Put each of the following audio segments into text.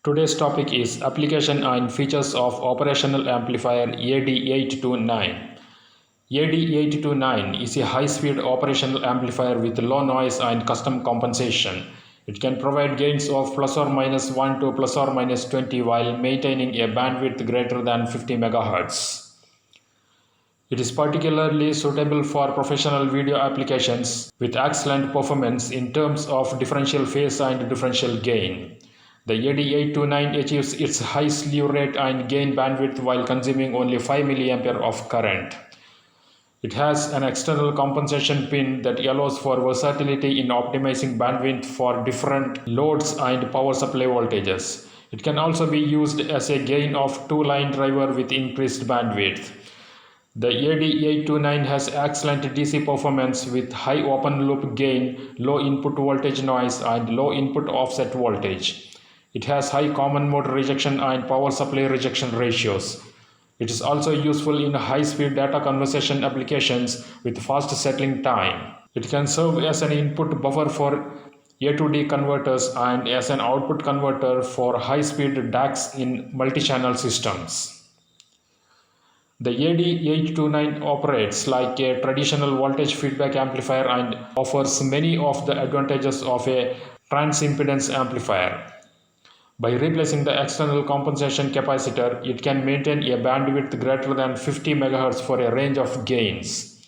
Today's topic is application and features of operational amplifier AD829. AD829 is a high-speed operational amplifier with low noise and custom compensation. It can provide gains of plus or minus 1 to plus or minus 20 while maintaining a bandwidth greater than 50 MHz. It is particularly suitable for professional video applications with excellent performance in terms of differential phase and differential gain. The AD829 achieves its high slew rate and gain bandwidth while consuming only 5 mA of current. It has an external compensation pin that allows for versatility in optimizing bandwidth for different loads and power supply voltages. It can also be used as a gain of two-line driver with increased bandwidth. The AD829 has excellent DC performance with high open loop gain, low input voltage noise and low input offset voltage. It has high common mode rejection and power supply rejection ratios. It is also useful in high-speed data conversion applications with fast settling time. It can serve as an input buffer for A to D converters and as an output converter for high-speed DACs in multi-channel systems. The AD829 operates like a traditional voltage feedback amplifier and offers many of the advantages of a transimpedance amplifier. By replacing the external compensation capacitor, it can maintain a bandwidth greater than 50 MHz for a range of gains.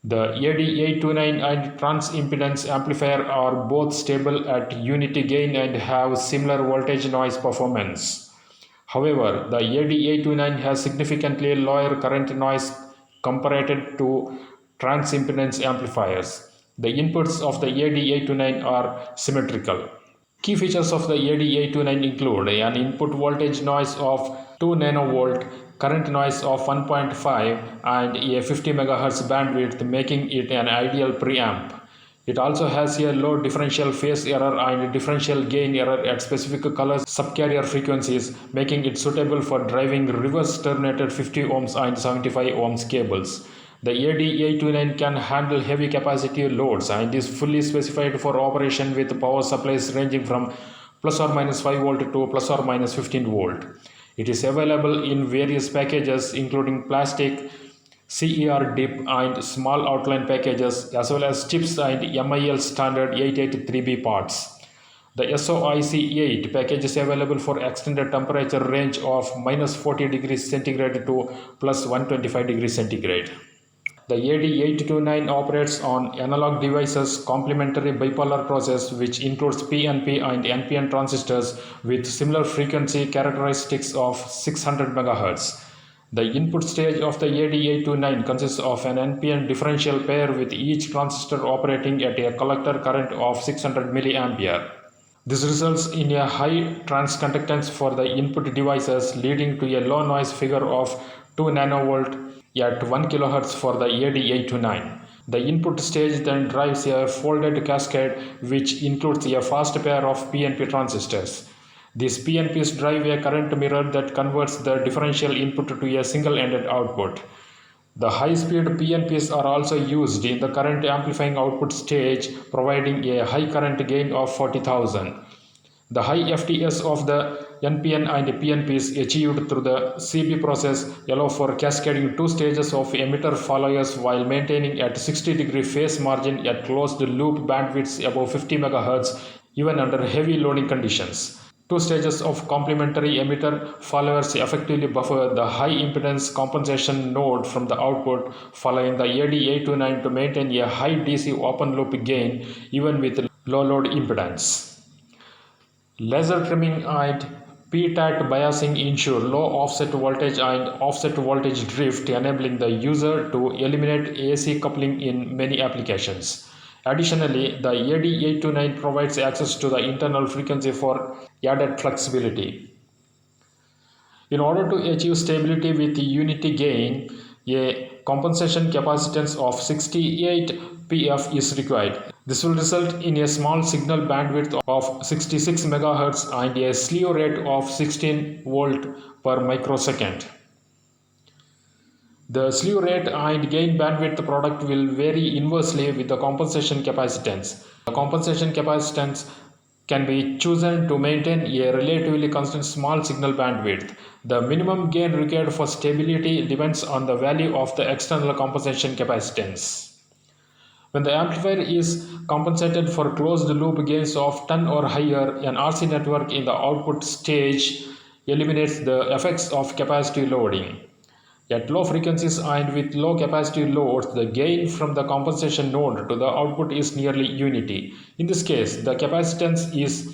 The AD829 and transimpedance amplifier are both stable at unity gain and have similar voltage noise performance. However, the AD829 has significantly lower current noise compared to transimpedance amplifiers. The inputs of the AD829 are symmetrical. Key features of the AD829 include an input voltage noise of 2 nanovolt, current noise of 1.5 and a 50 MHz bandwidth, making it an ideal preamp. It also has a low differential phase error and differential gain error at specific color subcarrier frequencies, making it suitable for driving reverse terminated 50 ohms and 75 ohms cables. The AD829 can handle heavy capacity loads and is fully specified for operation with power supplies ranging from plus or minus 5 volt to plus or minus 15 volt. It is available in various packages including plastic, CER dip and small outline packages, as well as chips and MIL standard 883B parts. The SOIC8 package is available for extended temperature range of minus 40 degrees centigrade to plus 125 degrees centigrade. The AD829 operates on analog devices complementary bipolar process which includes PNP and NPN transistors with similar frequency characteristics of 600 MHz. The input stage of the AD829 consists of an NPN differential pair with each transistor operating at a collector current of 600 mA. This results in a high transconductance for the input devices, leading to a low noise figure of 2 nanovolt at 1 kHz for the AD829. The input stage then drives a folded cascade which includes a fast pair of PNP transistors. These PNPs drive a current mirror that converts the differential input to a single-ended output. The high-speed PNPs are also used in the current amplifying output stage, providing a high current gain of 40,000. The high FTS of the NPN and PNPs achieved through the CB process allow for cascading two stages of emitter followers while maintaining at 60-degree phase margin at closed loop bandwidths above 50 MHz even under heavy loading conditions. Two stages of complementary emitter followers effectively buffer the high impedance compensation node from the output, following the AD829 to maintain a high DC open loop gain even with low load impedance. Laser trimming and P-TAT biasing ensure low offset voltage and offset voltage drift, enabling the user to eliminate AC coupling in many applications. Additionally, the AD829 provides access to the internal frequency for added flexibility. In order to achieve stability with unity gain, a compensation capacitance of 68 pF is required. This will result in a small signal bandwidth of 66 MHz and a slew rate of 16 volt per microsecond. The slew rate and gain bandwidth product will vary inversely with the compensation capacitance. The compensation capacitance can be chosen to maintain a relatively constant small signal bandwidth. The minimum gain required for stability depends on the value of the external compensation capacitance. When the amplifier is compensated for closed loop gains of 10 or higher, an RC network in the output stage eliminates the effects of capacitive loading. At low frequencies and with low capacitive loads, the gain from the compensation node to the output is nearly unity. In this case, the capacitance is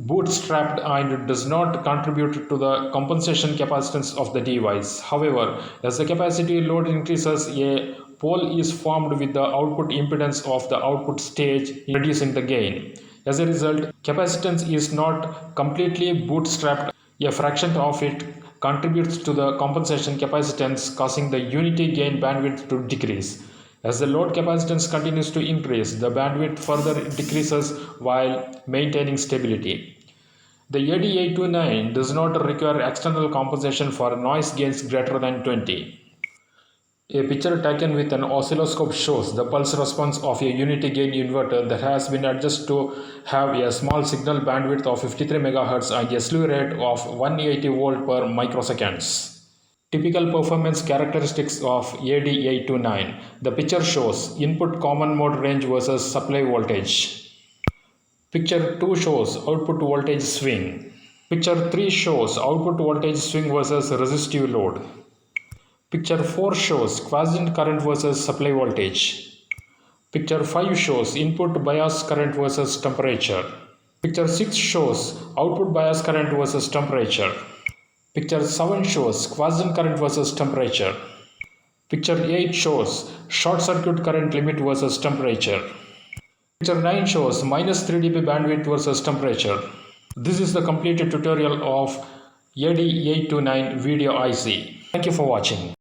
bootstrapped and does not contribute to the compensation capacitance of the device. However, as the capacitive load increases, a pole is formed with the output impedance of the output stage, reducing the gain. As a result, capacitance is not completely bootstrapped. A fraction of it contributes to the compensation capacitance, causing the unity gain bandwidth to decrease. As the load capacitance continues to increase, the bandwidth further decreases while maintaining stability. The AD829 does not require external compensation for noise gains greater than 20. A picture taken with an oscilloscope shows the pulse response of a unity gain inverter that has been adjusted to have a small signal bandwidth of 53 MHz and a slew rate of 180 volt per microseconds. Typical performance characteristics of AD829. The picture shows input common mode range versus supply voltage. Picture 2 shows output voltage swing. Picture 3 shows output voltage swing versus resistive load. Picture 4 shows quiescent current versus supply voltage. Picture 5 shows input bias current versus temperature. Picture 6 shows output bias current versus temperature. Picture 7 shows quiescent current versus temperature. Picture 8 shows short circuit current limit versus temperature. Picture 9 shows minus 3 dB bandwidth versus temperature. This is the complete tutorial of AD829 video IC. Thank you for watching.